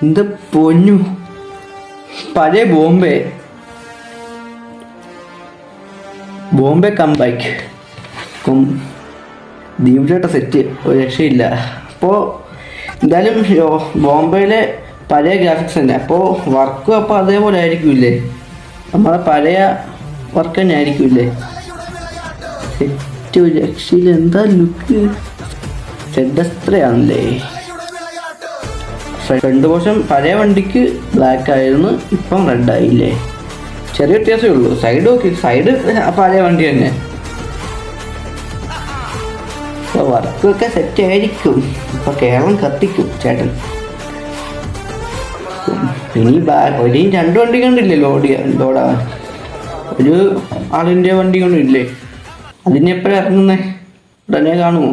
എന്താ പൊന്നു, പഴയ ബോംബെ കംബാക്ക്. ദീപ് ചേട്ട സെറ്റ് ഒരു രക്ഷയില്ല. അപ്പോൾ എന്തായാലും ബോംബെയിലെ പഴയ ഗ്രാഫിക്സ് തന്നെ. അപ്പോൾ വർക്കും അപ്പോൾ അതേപോലെ ആയിരിക്കില്ലേ, നമ്മളെ പഴയ വർക്ക് തന്നെ ആയിരിക്കില്ലേ. സെറ്റ് ഒരു രക്ഷയില്ല. എന്താ ലുക്ക്, ചെഡസ്ത്രയാണല്ലേ. ഫ്രണ്ട് പോർഷൻ പഴയ വണ്ടിക്ക് ബ്ലാക്ക് ആയിരുന്നു, ഇപ്പം റെഡ് ആയില്ലേ. ചെറിയ വ്യത്യാസമേ ഉള്ളൂ. സൈഡ് നോക്കി, സൈഡ് പഴയ വണ്ടി തന്നെ. വർക്കൊക്കെ സെറ്റ് ആയിരിക്കും. ഇപ്പൊ കേരളം കത്തിക്കും ചേട്ടൻ. ഇനി ഒരു 2 വണ്ടി കണ്ടില്ലേ ലോഡാവാൻ. ഒരു ആളിൻ്റെ വണ്ടി കൊണ്ടില്ലേ. അതിനെപ്പോഴും ഇറങ്ങുന്നേ, ഉടനെ കാണുമോ?